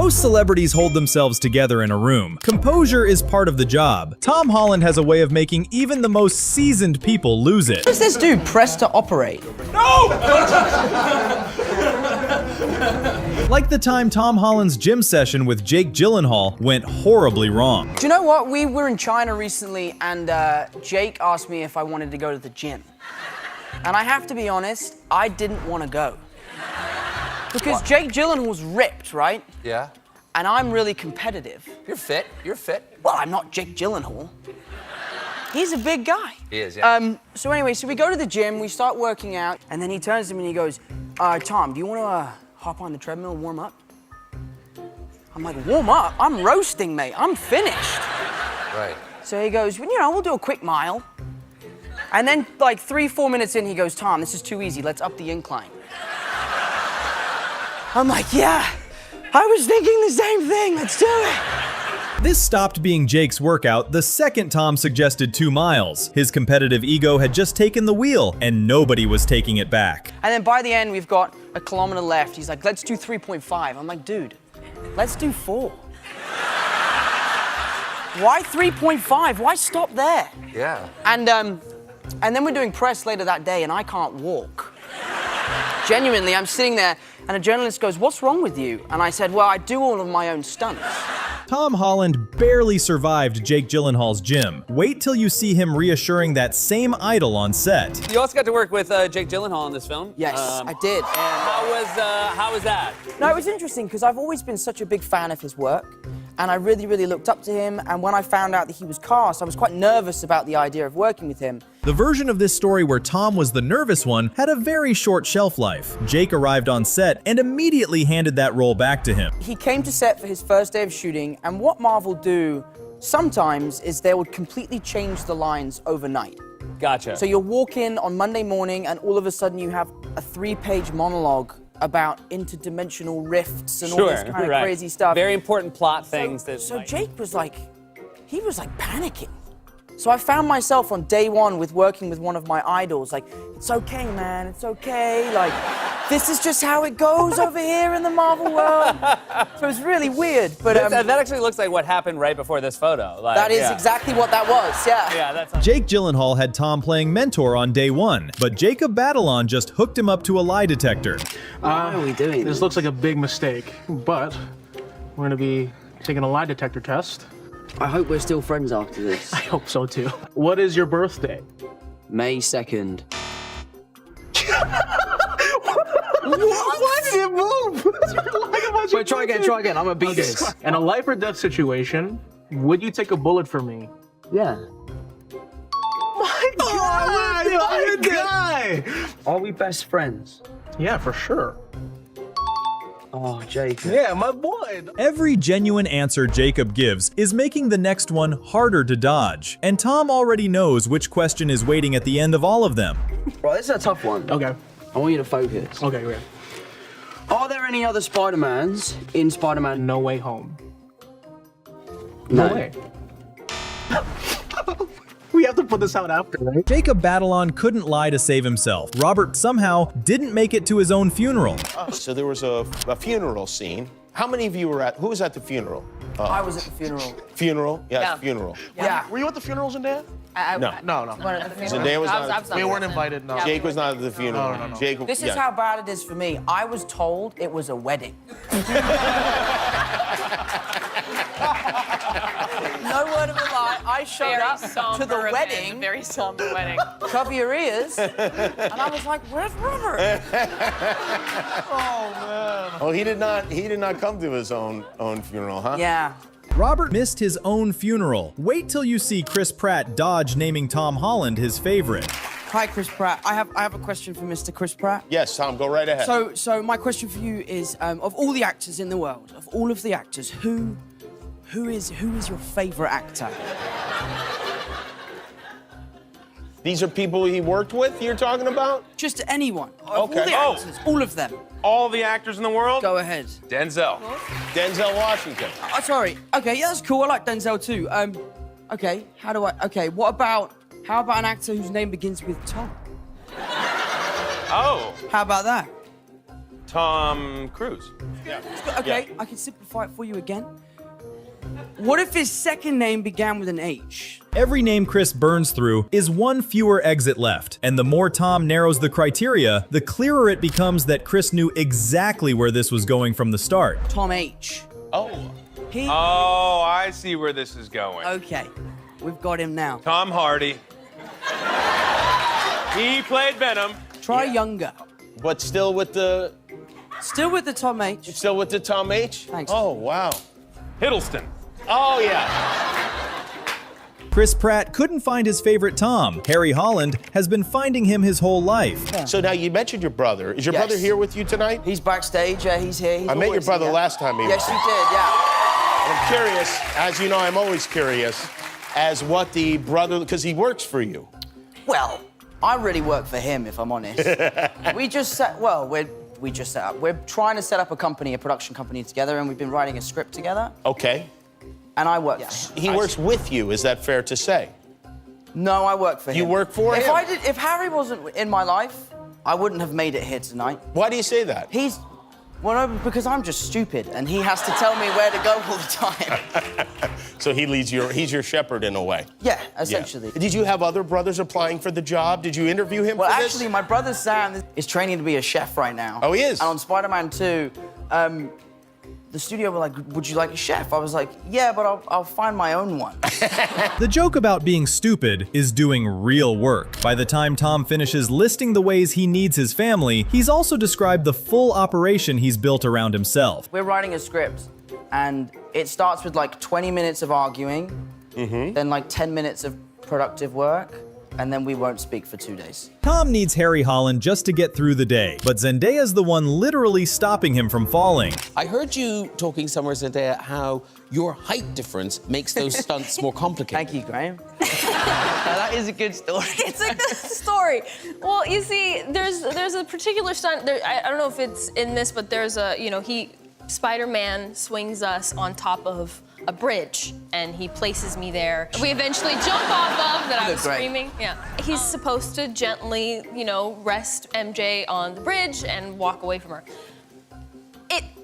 Most celebrities hold themselves together in a room. Composure is part of the job. Tom Holland has a way of making even the most seasoned people lose it. What does this do? Press to operate? No! Like the time Tom Holland's gym session with Jake Gyllenhaal went horribly wrong. Do you know what? We were in China recently, and Jake asked me if I wanted to go to the gym. And I have to be honest, I didn't want to go. Because Jake Gyllenhaal's ripped, right? Yeah. And I'm really competitive. You're fit. You're fit. Well, I'm not Jake Gyllenhaal. He's a big guy. He is, yeah. So anyway, we go to the gym, we start working out, and then he turns to me and he goes, Tom, do you want to hop on the treadmill and warm up? I'm like, warm up? I'm roasting, mate. I'm finished. Right. So he goes, well, you know, we'll do a quick mile. And then, like, 3-4 minutes in, he goes, Tom, this is too easy. Let's up the incline. I'm like, yeah, I was thinking the same thing. Let's do it. This stopped being Jake's workout the second Tom suggested 2 miles. His competitive ego had just taken the wheel, and nobody was taking it back. And then by the end, we've got a kilometer left. He's like, let's do 3.5. I'm like, dude, let's do 4. Why 3.5? Why stop there? Yeah. And then we're doing press later that day, and I can't walk. Genuinely, I'm sitting there, and a journalist goes, what's wrong with you? And I said, well, I do all of my own stunts. Tom Holland barely survived Jake Gyllenhaal's gym. Wait till you see him reassuring that same idol on set. You also got to work with Jake Gyllenhaal in this film. Yes, I did. And how was that? No, it was interesting because I've always been such a big fan of his work, and I really, really looked up to him. And when I found out that he was cast, I was quite nervous about the idea of working with him. The version of this story where Tom was the nervous one had a very short shelf life. Jake arrived on set and immediately handed that role back to him. He came to set for his first day of shooting, and what Marvel do sometimes is they would completely change the lines overnight. Gotcha. So you'll walk in on Monday morning, and all of a sudden you have a 3-page monologue about interdimensional rifts and all this kind of crazy stuff. Very important plot things. So Jake was like, he was like panicking. So I found myself on day one with working with one of my idols, like, it's okay, man, it's okay. Like, this is just how it goes over here in the Marvel world. So it was really weird, but that actually looks like what happened right before this photo. Like, that is exactly what that was, yeah. Yeah, that's Jake Gyllenhaal had Tom playing mentor on day 1, but Jacob Batalon just hooked him up to a lie detector. Why are we doing this? Looks like a big mistake, but we're gonna be taking a lie detector test. I hope we're still friends after this. I hope so too. What is your birthday? May 2nd. Why did it move? Wait, try again. I'm gonna beat this. In a life or death situation, would you take a bullet for me? Yeah. My God! Are we best friends? Yeah, for sure. Oh, Jacob. Yeah, my boy. Every genuine answer Jacob gives is making the next one harder to dodge. And Tom already knows which question is waiting at the end of all of them. Right, this is a tough one. Okay. I want you to focus. Okay, great. Are there any other Spider-Mans in Spider-Man? No Way Home. No. No way. We have to put this out after, right? Jacob Batalon couldn't lie to save himself. Robert somehow didn't make it to his own funeral. So there was a funeral scene. How many of you were at, who was at the funeral? I was at the funeral. Funeral? Yes, Yeah. Funeral. Yeah. Were you at the funeral, Zendaya? No. No. Zendaya was not. We weren't invited, no. Jake was not at the funeral. No. Jake, This is how bad it is for me. I was told it was a wedding. No word of a lie. I showed up to the wedding. Very somber wedding. Cover your ears. And I was like, where's Robert? Oh, he did not come to his own funeral, huh? Yeah. Robert missed his own funeral. Wait till you see Chris Pratt dodge naming Tom Holland his favorite. Hi, Chris Pratt. I have a question for Mr. Chris Pratt. Yes, Tom, go right ahead. So my question for you is, of all the actors in the world, of all of the actors, who is your favorite actor? These are people he worked with, you're talking about? Just anyone. Of Okay. all the actors, all of them. All the actors in the world? Go ahead. Denzel. Denzel Washington. Oh, sorry. Okay, yeah, that's cool. I like Denzel too. Okay, how about an actor whose name begins with Tom? Oh. How about that? Tom Cruise. Okay, I can simplify it for you again. What if his second name began with an H? Every name Chris burns through is one fewer exit left, and the more Tom narrows the criteria, the clearer it becomes that Chris knew exactly where this was going from the start. Tom H. Oh. He. Oh, I see where this is going. Okay, we've got him now. Tom Hardy. He played Venom. Try younger. But still with the Tom H. still with the Tom H? Thanks. Oh, wow. Hiddleston. Oh, yeah. Chris Pratt couldn't find his favorite Tom. Harry Holland has been finding him his whole life. So now you mentioned your brother. Is your Yes. brother here with you tonight? He's backstage. Yeah, he's here. He's I met your always brother here. last time he Yes, was you here. did. Yeah. And I'm curious, as you know, I'm always curious, as what the brother, because he works for you. Well, I really work for him, if I'm honest. we just set up. We're trying to set up a company, a production company together, and we've been writing a script together. Okay. And I work for him. He works with you, is that fair to say? No, I work for him. You work for him? If Harry wasn't in my life, I wouldn't have made it here tonight. Why do you say that? Well, no, because I'm just stupid, and he has to tell me where to go all the time. So he's your shepherd in a way. Yeah, essentially. Yeah. Did you have other brothers applying for the job? Did you interview him Well, for this? actually, my brother Sam is training to be a chef right now. Oh, he is? And on Spider-Man 2, the studio were like, would you like a chef? I was like, yeah, but I'll find my own one. The joke about being stupid is doing real work. By the time Tom finishes listing the ways he needs his family, he's also described the full operation he's built around himself. We're writing a script, and it starts with like 20 minutes of arguing, then like 10 minutes of productive work, and then we won't speak for 2 days. Tom needs Harry Holland just to get through the day, but Zendaya's the one literally stopping him from falling. I heard you talking somewhere, Zendaya, how your height difference makes those stunts more complicated. Thank you, Graham. That is a good story. It's a good story. Well, you see, there's a particular stunt. I don't know if it's in this, but there's a, Spider-Man swings us on top of a bridge, and he places me there. We eventually jump off of that. I was Great. screaming. Yeah. He's supposed to gently, rest MJ on the bridge and walk away from her.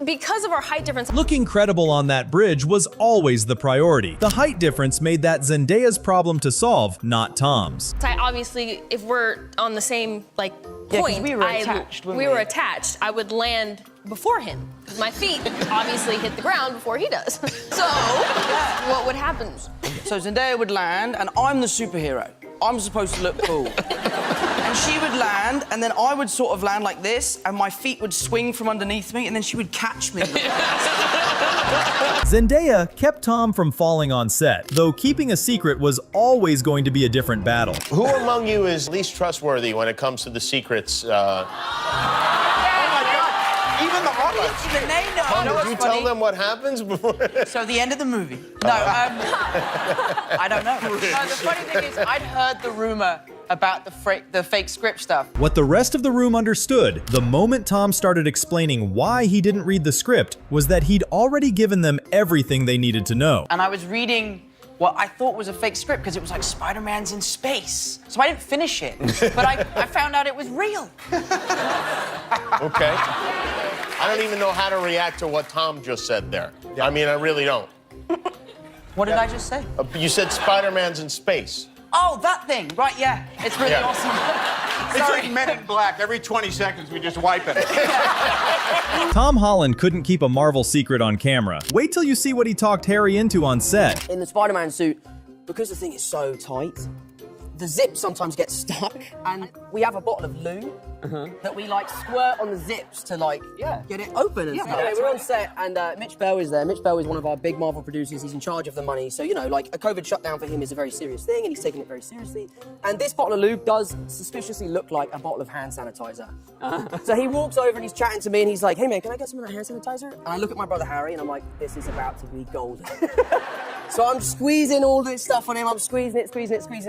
Because of our height difference. Looking credible on that bridge was always the priority. The height difference made that Zendaya's problem to solve, not Tom's. Obviously, if we're on the same Yeah, 'cause point, we were attached, weren't we were we? attached. I would land before him. My feet obviously hit the ground before he does. So, what would happen? So Zendaya would land, and I'm the superhero. I'm supposed to look cool. And she would land, and then I would sort of land like this, and my feet would swing from underneath me, and then she would catch me. Zendaya kept Tom from falling on set, though keeping a secret was always going to be a different battle. Who among you is least trustworthy when it comes to the secrets? Even the audience. Even they know. Tom, You know did what's you funny? tell them what happens before? So the end of the movie. No, I don't know. No, the funny thing is, I'd heard the rumor about the fake script stuff. What the rest of the room understood, the moment Tom started explaining why he didn't read the script, was that he'd already given them everything they needed to know. And I was reading what I thought was a fake script because it was like Spider-Man's in space. So I didn't finish it, but I found out it was real. Okay. I don't even know how to react to what Tom just said there. I mean, I really don't. What did I just say? You said Spider-Man's in space. Oh, that thing. Right, yeah. It's really Yeah. awesome. It's like Men in Black. Every 20 seconds, we just wipe it. Tom Holland couldn't keep a Marvel secret on camera. Wait till you see what he talked Harry into on set. In the Spider-Man suit, because the thing is so tight, the zip sometimes gets stuck, and we have a bottle of lube that we squirt on the zips to get it open and stuff. We're on set, and Mitch Bell is there. Mitch Bell is one of our big Marvel producers. He's in charge of the money, so a COVID shutdown for him is a very serious thing, and he's taking it very seriously. And this bottle of lube does suspiciously look like a bottle of hand sanitizer. So he walks over and he's chatting to me, and he's like, "Hey man, can I get some of that hand sanitizer?" And I look at my brother Harry, and I'm like, "This is about to be golden." So I'm squeezing all this stuff on him. I'm squeezing it,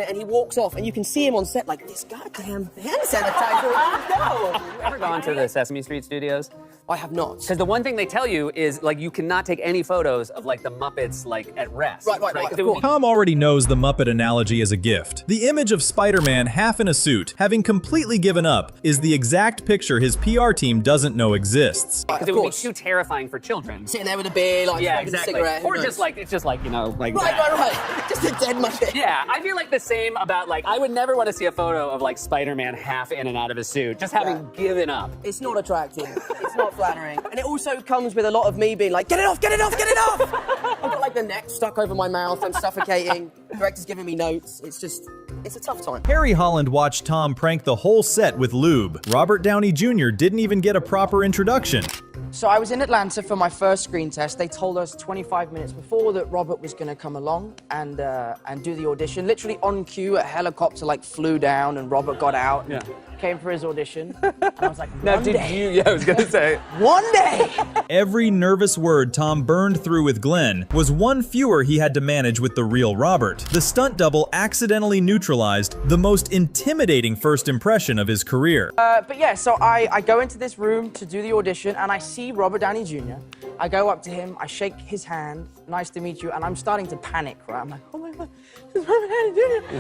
and he walks off, and you can see him on set like, this goddamn hand sanitizer. No. Ever gone to the Sesame Street studios? I have not. Because the one thing they tell you is, like, you cannot take any photos of, like, the Muppets, like, at rest. Right, Of course. Tom already knows the Muppet analogy is a gift. The image of Spider-Man half in a suit, having completely given up, is the exact picture his PR team doesn't know exists. Because it would be too terrifying for children. Sitting there with a beer, like smoking a cigarette. Or just like, it's just like, you know, like Right. Just a dead Muppet. Yeah, I feel like the same about, like, I would never want to see a photo of, like, Spider-Man half in and out of his suit, just having given up. It's not attractive. It's not flattering. And it also comes with a lot of me being like, get it off, get it off, get it off! I've got like the neck stuck over my mouth, I'm suffocating, director's giving me notes. It's a tough time. Harry Holland watched Tom prank the whole set with lube. Robert Downey Jr. didn't even get a proper introduction. So I was in Atlanta for my first screen test. They told us 25 minutes before that Robert was going to come along and do the audition. Literally on cue, a helicopter like flew down and Robert got out and came for his audition. And I was like, one day. Yeah, I was gonna say. One day. Every nervous word Tom burned through with Glenn was one fewer he had to manage with the real Robert. The stunt double accidentally neutralized the most intimidating first impression of his career. But yeah, so I go into this room to do the audition and I see Robert Downey Jr. I go up to him, I shake his hand, nice to meet you, and I'm starting to panic, right? I'm like, oh my God, it's Robert Downey Jr.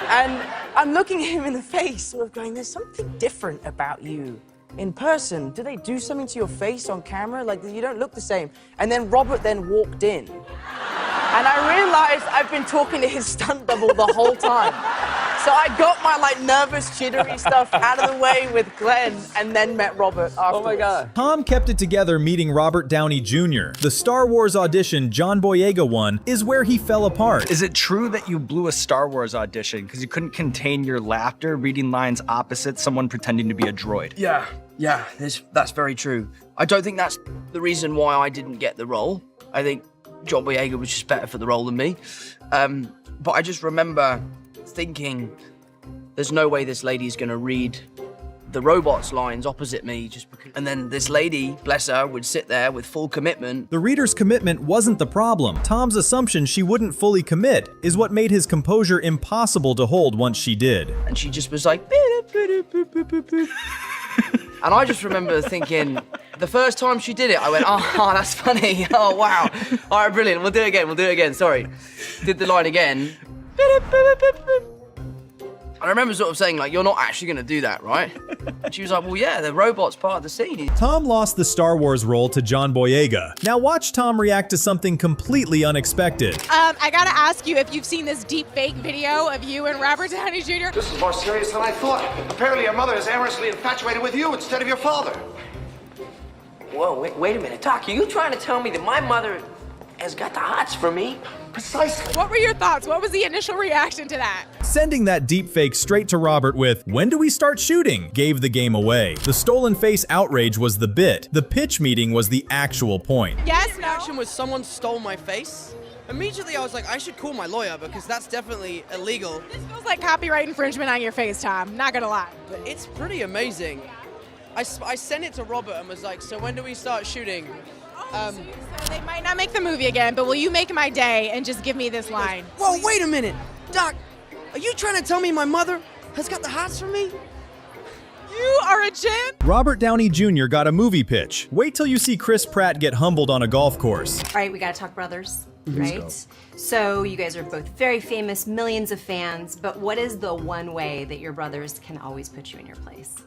And I'm looking at him in the face, sort of going, there's something different about you in person. Do they do something to your face on camera? Like, you don't look the same. And then Robert then walked in. And I realized I've been talking to his stunt double the whole time. So I got my like nervous, jittery stuff out of the way with Glenn and then met Robert afterwards. Oh my God. Tom kept it together meeting Robert Downey Jr. The Star Wars audition John Boyega won is where he fell apart. Is it true that you blew a Star Wars audition because you couldn't contain your laughter reading lines opposite someone pretending to be a droid? Yeah, that's very true. I don't think that's the reason why I didn't get the role. I think John Boyega was just better for the role than me. But I just remember thinking, there's no way this lady's gonna read the robot's lines opposite me just because. And then this lady, bless her, would sit there with full commitment. The reader's commitment wasn't the problem. Tom's assumption she wouldn't fully commit is what made his composure impossible to hold once she did. And she just was like, and I just remember thinking, the first time she did it, I went, oh, that's funny. Oh, wow. All right, brilliant. We'll do it again. Sorry. Did the line again. I remember sort of saying, like, you're not actually going to do that, right? And she was like, well, yeah, the robot's part of the scene. Tom lost the Star Wars role to John Boyega. Now watch Tom react to something completely unexpected. I gotta ask you if you've seen this deep fake video of you and Robert Downey Jr. This is more serious than I thought. Apparently your mother is amorously infatuated with you instead of your father. Whoa, wait a minute. Doc, are you trying to tell me that my mother has got the hots for me? Precisely. What were your thoughts? What was the initial reaction to that? Sending that deepfake straight to Robert with, "When do we start shooting?" gave the game away. The stolen face outrage was the bit. The pitch meeting was the actual point. Yes, no? Reaction was someone stole my face. Immediately I was like, I should call my lawyer because that's definitely illegal. This feels like copyright infringement on your face, Tom. Not gonna lie. But it's pretty amazing. I sent it to Robert and was like, so when do we start shooting? So they might not make the movie again, but will you make my day and just give me this line? Whoa, wait a minute. Doc, are you trying to tell me my mother has got the hots for me? You are a gem. Robert Downey Jr. got a movie pitch. Wait till you see Chris Pratt get humbled on a golf course. All right, we gotta talk brothers, right? So you guys are both very famous, millions of fans, but what is the one way that your brothers can always put you in your place?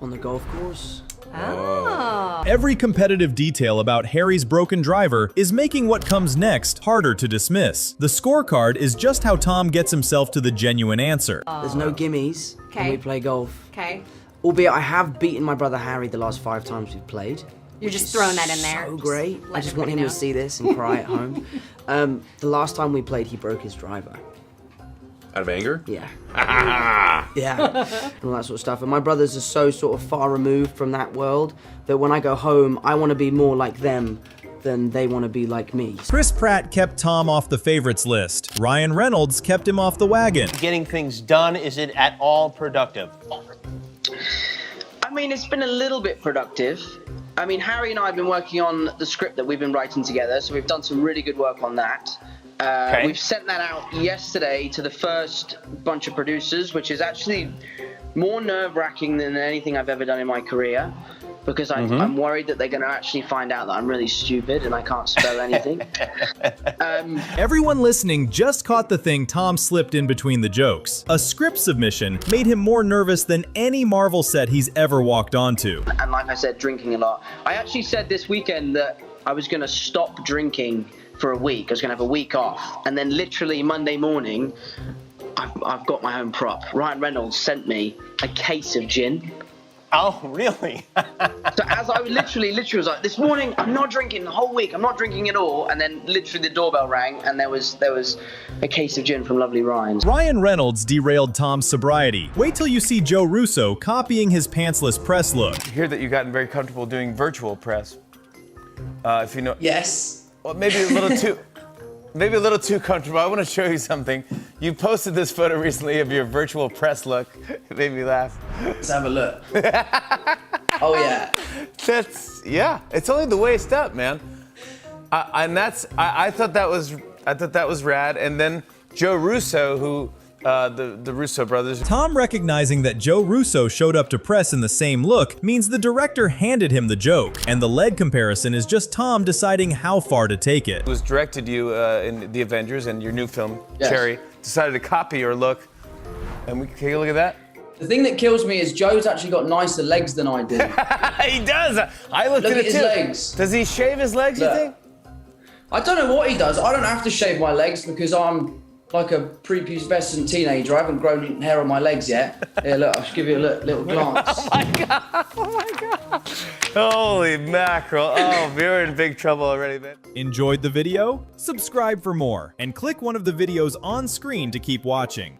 On the golf course. Oh. Every competitive detail about Harry's broken driver is making what comes next harder to dismiss. The scorecard is just how Tom gets himself to the genuine answer. There's no gimmies when we play golf. Okay. Albeit I have beaten my brother Harry the last 5 times we've played. You're just throwing that in there. So great. I just want him know. to see this and cry at home. The last time we played, he broke his driver. Out of anger? Yeah. Yeah. And all that sort of stuff. And my brothers are so sort of far removed from that world that when I go home, I want to be more like them than they want to be like me. Chris Pratt kept Tom off the favorites list. Ryan Reynolds kept him off the wagon. Getting things done, is it at all productive? I mean, it's been a little bit productive. I mean, Harry and I have been working on the script that we've been writing together, so we've done some really good work on that. We've sent that out yesterday to the first bunch of producers, which is actually more nerve-wracking than anything I've ever done in my career. because I'm worried that they're going to actually find out that I'm really stupid and I can't spell anything. Everyone listening just caught the thing Tom slipped in between the jokes. A script submission made him more nervous than any Marvel set he's ever walked onto. And like I said, drinking a lot. I actually said this weekend that I was going to stop drinking for a week. I was going to have a week off. And then literally Monday morning, I've got my own prop. Ryan Reynolds sent me a case of gin. Oh, really? So as I literally was like, this morning, I'm not drinking the whole week. I'm not drinking at all. And then literally the doorbell rang and there was a case of gin from lovely Ryan's. Ryan Reynolds derailed Tom's sobriety. Wait till you see Joe Russo copying his pantsless press look. I hear that you've gotten very comfortable doing virtual press. If you know. Yes. Well, maybe a little too. Maybe a little too comfortable. I want to show you something. You posted this photo recently of your virtual press look. It made me laugh. Let's have a look. Oh yeah. Yeah. It's only the waist up, man. I thought that was rad. And then Joe Russo, who the Russo brothers. Tom recognizing that Joe Russo showed up to press in the same look means the director handed him the joke, and the leg comparison is just Tom deciding how far to take it. It was directed you in The Avengers and your new film, Yes. Cherry, decided to copy your look. And we can take a look at that. The thing that kills me is Joe's actually got nicer legs than I do. He does. I looked Look at it at his too. legs. Does he shave his legs, you Look. think? I don't know what he does. I don't have to shave my legs because I'm like a prepubescent teenager. I haven't grown hair on my legs yet. Here, look, I'll just give you a little glance. Oh my god! Oh my god! Holy mackerel! Oh, we're in big trouble already, man. Enjoyed the video? Subscribe for more, and click one of the videos on screen to keep watching.